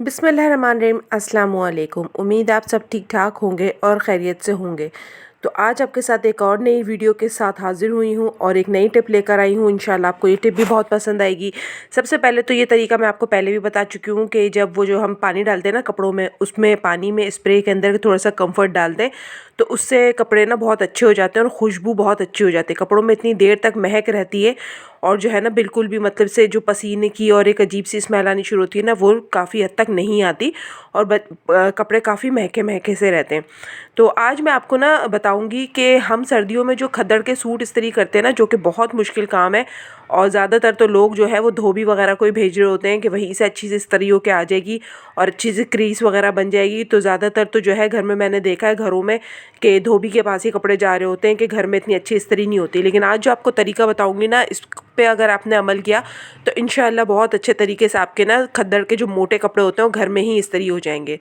बिस्मिल्लाहिर्रहमानिर्रहीम अस्सलाम वालेकुम। उम्मीद आप सब ठीक ठाक होंगे और खैरियत से होंगे। तो आज आपके साथ एक और नई वीडियो के साथ हाज़िर हुई हूँ और एक नई टिप लेकर आई हूँ। इंशाल्लाह आपको ये टिप भी बहुत पसंद आएगी। सबसे पहले तो ये तरीका मैं आपको पहले भी बता चुकी हूँ कि जब वो जो हम पानी डालते हैं ना कपड़ों में, उसमें पानी में स्प्रे के अंदर थोड़ा सा कम्फर्ट डाल दें तो उससे कपड़े ना बहुत अच्छे हो जाते हैं और खुशबू बहुत अच्छी हो जाती है। कपड़ों में इतनी देर तक महक रहती है और जो है ना बिल्कुल भी मतलब से जो पसीने की और एक अजीब सी स्मेल आनी शुरू होती है ना, वो काफ़ी हद तक नहीं आती और कपड़े काफ़ी महके महके से रहते हैं। तो आज मैं आपको ना बताऊंगी कि हम सर्दियों में जो खद्दड़ के सूट इस्त्री करते हैं ना, जो कि बहुत मुश्किल काम है और ज़्यादातर तो लोग जो है वो धोबी वगैरह को ही भेज रहे होते हैं कि वहीं से अच्छी से इस्त्री होके आ जाएगी और अच्छी से क्रीज वगैरह बन जाएगी। तो ज़्यादातर तो जो है घर में मैंने देखा है घरों में कि धोबी के पास ही कपड़े जा रहे होते हैं कि घर में इतनी अच्छी इस्त्री नहीं होती। लेकिन आज जो आपको तरीका बताऊंगी ना, इस पे अगर आपने अमल किया तो इंशाल्लाह बहुत अच्छे तरीके से आपके ना खद्दड़ के जो मोटे कपड़े होते हैं वो घर में ही इस्त्री हो जाएंगे।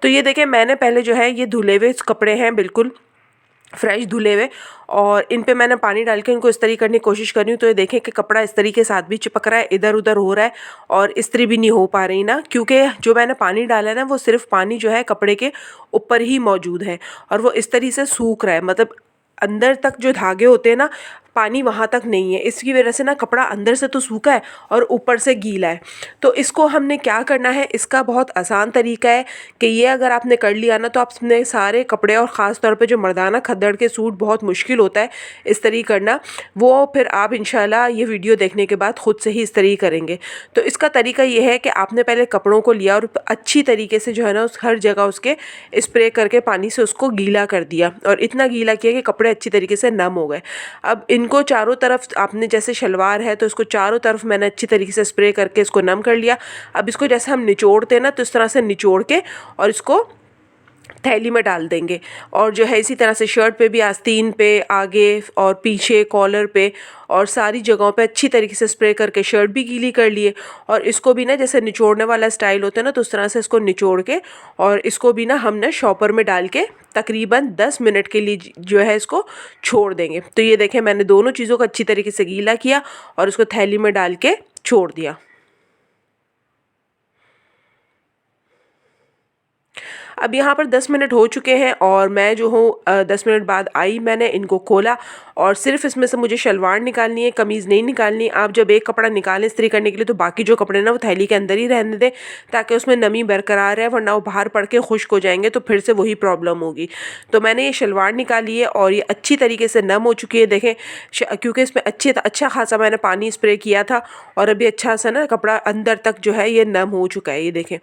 तो ये देखें, मैंने पहले जो है ये धुले हुए कपड़े हैं, बिल्कुल फ्रेश धुले हुए, और इन पे मैंने पानी डाल के इनको इस्त्री करने की कोशिश कर रही हूँ। तो ये देखें कि कपड़ा इस्त्री के साथ भी चिपक रहा है, इधर उधर हो रहा है और इस्त्री भी नहीं हो पा रही ना, क्योंकि जो मैंने पानी डाला है ना वो सिर्फ पानी जो है कपड़े के ऊपर ही मौजूद है और वो इस तरीके से सूख रहा है। मतलब अंदर तक जो धागे होते हैं ना, पानी वहाँ तक नहीं है। इसकी वजह से ना कपड़ा अंदर से तो सूखा है और ऊपर से गीला है। तो इसको हमने क्या करना है, इसका बहुत आसान तरीका है कि ये अगर आपने कर लिया ना तो आप अपने सारे कपड़े और ख़ास तौर पे जो मर्दाना खद्दड़ के सूट बहुत मुश्किल होता है इस्त्री करना, वो फिर आप इंशाल्लाह ये वीडियो देखने के बाद ख़ुद से ही इस्त्री करेंगे। तो इसका तरीका ये है कि आपने पहले कपड़ों को लिया और अच्छी तरीके से जो है ना उस हर जगह उसके स्प्रे करके पानी से उसको गीला कर दिया और इतना गीला किया कि कपड़े अच्छी तरीके से नम हो गए। अब इनको चारों तरफ आपने, जैसे शलवार है तो इसको चारों तरफ मैंने अच्छी तरीके से स्प्रे करके इसको नम कर लिया। अब इसको जैसे हम निचोड़ते हैं ना, तो इस तरह से निचोड़ के और इसको थैली में डाल देंगे। और जो है इसी तरह से शर्ट पे भी, आस्तीन पे, आगे और पीछे, कॉलर पे और सारी जगहों पे अच्छी तरीके से स्प्रे करके शर्ट भी गीली कर लिए। और इसको भी ना जैसे निचोड़ने वाला स्टाइल होता है ना, तो उस तरह से इसको निचोड़ के और इसको भी ना हम ना शॉपर में डाल के तकरीबन 10 मिनट के लिए जो है इसको छोड़ देंगे। तो ये देखें, मैंने दोनों चीज़ों को अच्छी तरीके से गीला किया और उसको थैली में डाल के छोड़ दिया। अब यहाँ पर 10 मिनट हो चुके हैं और मैं जो हूँ 10 मिनट बाद आई, मैंने इनको खोला और सिर्फ इसमें से मुझे शलवार निकालनी है, कमीज़ नहीं निकालनी। आप जब एक कपड़ा निकालें इस्त्री करने के लिए तो बाकी जो कपड़े ना वो थैली के अंदर ही रहने दें ताकि उसमें नमी बरकरार रहे, वरना वो बाहर पड़ के खुश्क हो जाएंगे तो फिर से वही प्रॉब्लम होगी। तो मैंने ये शलवार निकाली है और ये अच्छी तरीके से नम हो चुकी है। देखें, क्योंकि इसमें अच्छा खासा मैंने पानी स्प्रे किया था और अभी अच्छा सा ना कपड़ा अंदर तक जो है ये नम हो चुका है। ये देखें,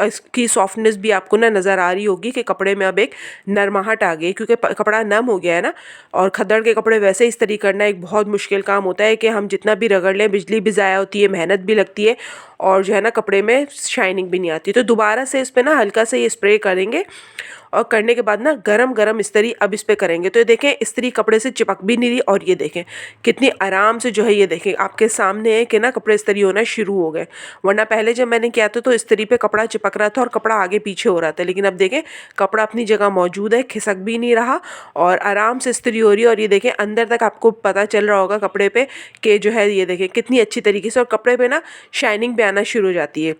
इसकी सॉफ्टनेस भी आपको ना नज़र आ रही होगी कि कपड़े में अब एक नरमाहट आ गई, क्योंकि कपड़ा नम हो गया है ना। और खद्दड़ के कपड़े वैसे इस्त्री करना एक बहुत मुश्किल काम होता है कि हम जितना भी रगड़ लें, बिजली भी ज़ाया होती है, मेहनत भी लगती है और जो है ना कपड़े में शाइनिंग भी नहीं आती। तो दोबारा से इस पर ना हल्का से ये स्प्रे करेंगे और करने के बाद ना गरम गरम इस्त्री अब इस पर करेंगे। तो ये देखें, इस्त्री कपड़े से चिपक भी नहीं रही और ये देखें कितनी आराम से जो है, ये देखें आपके सामने है कि ना कपड़े इस्त्री होना शुरू हो गए। वरना पहले जब मैंने किया था तो इस्त्री पे कपड़ा चिपक रहा था और कपड़ा आगे पीछे हो रहा था, लेकिन अब देखें कपड़ा अपनी जगह मौजूद है, खिसक भी नहीं रहा और आराम से इस्त्री हो रही है। और ये देखें अंदर तक आपको पता चल रहा होगा कपड़े पे कि जो है ये देखें कितनी अच्छी तरीके से, और कपड़े पे ना शाइनिंग भी आना शुरू हो जाती है।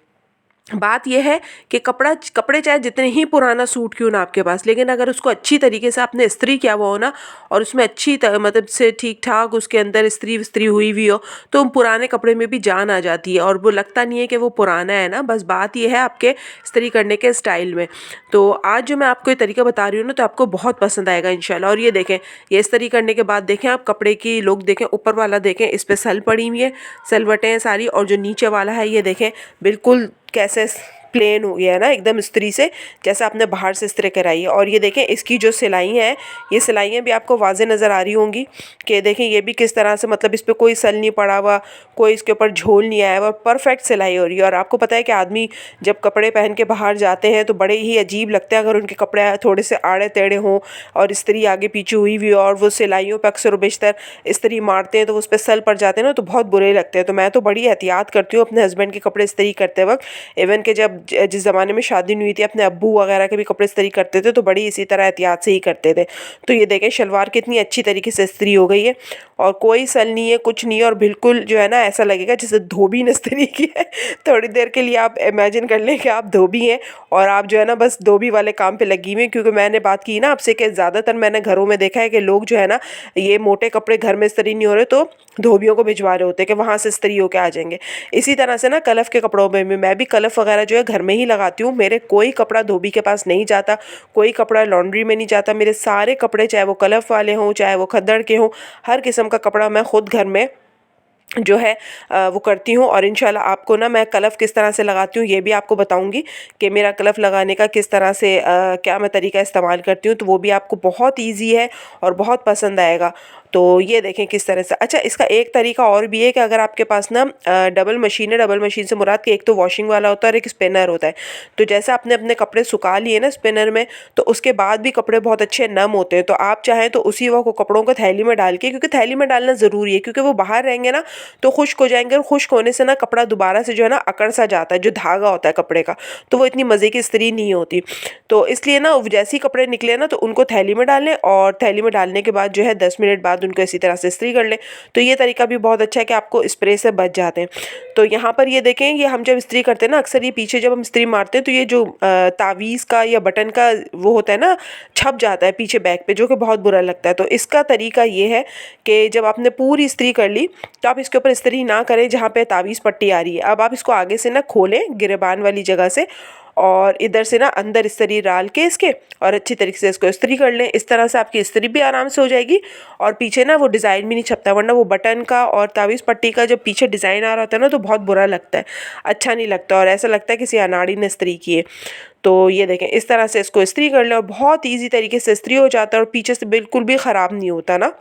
बात यह है कि कपड़े चाहे जितने ही पुराना सूट क्यों ना आपके पास, लेकिन अगर उसको अच्छी तरीके से आपने इस्त्री किया हुआ हो ना और उसमें अच्छी मतलब से ठीक ठाक उसके अंदर इस्त्री हुई हुई हो, तो पुराने कपड़े में भी जान आ जाती है और वो लगता नहीं है कि वो पुराना है ना। बस बात यह है आपके इस्त्री करने के स्टाइल में। तो आज जो मैं आपको ये तरीका बता रही हूँ ना, तो आपको बहुत पसंद आएगा इंशाल्लाह। और ये देखें, ये इस्त्री करने के बाद देखें आप कपड़े की लुक देखें, ऊपर वाला देखें, इस पर सल पड़ी हुई है, सलवटें हैं सारी, और जो नीचे वाला है ये देखें बिल्कुल कैसे प्लेन हो गया है ना, एकदम इस्त्री से जैसे आपने बाहर से इस्त्री कराई है। और ये देखें इसकी जो सिलाई है, ये सिलाइयाँ भी आपको वाज़े नज़र आ रही होंगी कि देखें ये भी किस तरह से, मतलब इस पर कोई सल नहीं पड़ा हुआ, कोई इसके ऊपर झोल नहीं आया हुआ, परफेक्ट सिलाई हो रही है। और आपको पता है कि आदमी जब कपड़े पहन के बाहर जाते हैं तो बड़े ही अजीब लगते हैं अगर उनके कपड़े थोड़े से आड़े टेढ़े हों और इस्त्री आगे पीछे हुई हुई और वो सिलाइयों पर अक्सर बेशतर इस्त्री मारते हैं तो उस पर सल पड़ जाते हैं ना, तो बहुत बुरे लगते हैं। तो मैं तो बड़ी एहतियात करती हूँ अपने हस्बैंड के कपड़े इस्त्री करते वक्त। इवन के जब जब जिस ज़माने में शादी नहीं हुई थी अपने अब्बू वगैरह के भी कपड़े इस्त्री करते थे तो बड़ी इसी तरह एहतियात से ही करते थे। तो ये देखें शलवार कितनी अच्छी तरीके से इस्त्री हो गई है और कोई सल नहीं है, कुछ नहीं है, और बिल्कुल जो है ना ऐसा लगेगा जैसे धोबी ने इस्त्री की है। थोड़ी देर के लिए आप इमेजिन कर लें कि आप धोबी हैं और आप जो है ना बस धोबी वाले काम पे लगी हुई हैं। क्योंकि मैंने बात की ना आपसे कि ज़्यादातर मैंने घरों में देखा है कि लोग जो है ना ये मोटे कपड़े घर में इस्त्री नहीं हो रहे तो धोबियों को भिजवा रहे होते हैं कि वहाँ से इस्त्री होके आ जाएंगे। इसी तरह से ना कलफ के कपड़ों में भी मैं भी कलफ वगैरह जो है घर में ही लगाती हूँ। मेरे कोई कपड़ा धोबी के पास नहीं जाता, कोई कपड़ा लॉन्ड्री में नहीं जाता। मेरे सारे कपड़े चाहे वो कलफ वाले हों चाहे वो खद्दड़ के हों, हर किस्म का कपड़ा मैं खुद घर में जो है वो करती हूँ। और इंशाल्लाह आपको ना मैं कलफ किस तरह से लगाती हूँ ये भी आपको बताऊँगी कि मेरा कलफ लगाने का किस तरह से क्या मैं तरीका इस्तेमाल करती हूँ, तो वो भी आपको बहुत ईजी है और बहुत पसंद आएगा। तो ये देखें किस तरह से। अच्छा, इसका एक तरीका और भी है कि अगर आपके पास ना डबल मशीन है, डबल मशीन से मुराद कि एक तो वॉशिंग वाला होता है और एक स्पिनर होता है। तो जैसे आपने अपने कपड़े सुखा लिए ना स्पिनर में, तो उसके बाद भी कपड़े बहुत अच्छे नम होते हैं। तो आप चाहें तो उसी वक्त कपड़ों को थैली में डाल के, क्योंकि थैली में डालना ज़रूरी है क्योंकि वो बाहर रहेंगे ना तो खुश्क हो जाएंगे और खुश्क होने से ना कपड़ा दोबारा से जो है ना अकड़ सा जाता है, जो धागा होता है कपड़े का, तो वो इतनी मज़े की इस्त्री नहीं होती। तो इसलिए ना जैसे ही कपड़े निकले ना तो उनको थैली में डाल लें और थैली में डालने के बाद जो है 10 मिनट बाद उनको इसी तरह से इस्त्री कर लें। तो ये तरीका भी बहुत अच्छा है कि आपको स्प्रे से बच जाते हैं। तो यहाँ पर ये देखें, ये हम जब इस्त्री करते हैं ना अक्सर ये पीछे जब हम इस्त्री मारते हैं तो ये जो तावीज़ का या बटन का वो होता है ना छप जाता है पीछे बैक पे, जो कि बहुत बुरा लगता है। तो इसका तरीका ये है कि जब आपने पूरी इस्त्री कर ली तो आप इसके ऊपर इस्त्री ना करें जहाँ पे तावीज़ पट्टी आ रही है। अब आप इसको आगे से ना खोलें गिरेबान वाली जगह से और इधर से ना अंदर इस्त्री डाल के इसके और अच्छी तरीके से इसको इस्त्री कर लें। इस तरह से आपकी इस्त्री भी आराम से हो जाएगी और पीछे ना वो डिज़ाइन भी नहीं छपता, वरना वो बटन का और तावीज़ पट्टी का जब पीछे डिज़ाइन आ रहा होता है ना तो बहुत बुरा लगता है, अच्छा नहीं लगता और ऐसा लगता है किसी अनाड़ी ने इस्त्री की है। तो ये देखें इस तरह से इसको इस्त्री कर लें और बहुत ईजी तरीके से इस्त्री हो जाता है और पीछे से बिल्कुल भी ख़राब नहीं होता ना,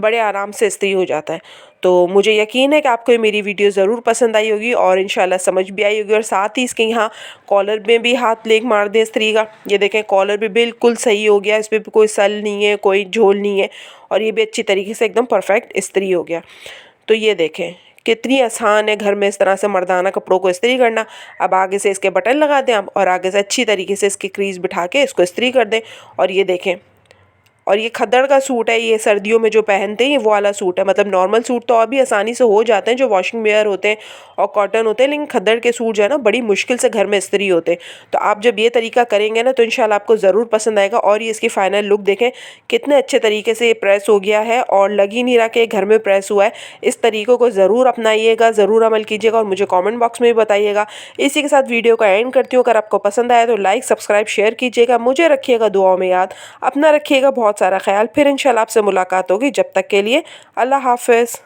बड़े आराम से इस्त्री हो जाता है। तो मुझे यकीन है कि आपको ये मेरी वीडियो ज़रूर पसंद आई होगी और इंशाल्लाह समझ भी आई होगी। और साथ ही इसके यहाँ कॉलर में भी हाथ लेक मार दें इस्त्री का, ये देखें कॉलर भी बिल्कुल सही हो गया, इस पर भी कोई सल नहीं है, कोई झोल नहीं है और ये भी अच्छी तरीके से एकदम परफेक्ट इस्त्री हो गया। तो ये देखें कितनी आसान है घर में इस तरह से मर्दाना कपड़ों को इस्त्री करना। अब आगे से इसके बटन लगा दें आप और आगे से अच्छी तरीके से इसकी क्रीज बिठा के इसको इस्त्री कर दें। और ये देखें, और ये खद्दड़ का सूट है, ये सर्दियों में जो पहनते हैं वो वाला सूट है। मतलब नॉर्मल सूट तो और भी आसानी से हो जाते हैं जो वॉशिंग वेयर होते हैं और कॉटन होते हैं, लेकिन खद्दड़ के सूट जो है ना बड़ी मुश्किल से घर में इस्त्री होते हैं। तो आप जब ये तरीका करेंगे ना तो इंशाल्लाह आपको ज़रूर पसंद आएगा। और ये इसकी फ़ाइनल लुक देखें कितने अच्छे तरीके से ये प्रेस हो गया है और लग ही नहीं रहा कि घर में प्रेस हुआ है। इस तरीक़ों को ज़रूर अपनाइएगा, ज़रूर अमल कीजिएगा और मुझे कॉमेंट बॉक्स में भी बताइएगा। इसी के साथ वीडियो का एंड करती हूँ। अगर आपको पसंद आया तो लाइक सब्सक्राइब शेयर कीजिएगा, मुझे रखिएगा दुआओं में याद, अपना रखिएगा बहुत सारा ख्याल। फिर इंशाल्लाह आपसे मुलाकात होगी, जब तक के लिए अल्लाह हाफ़िज़।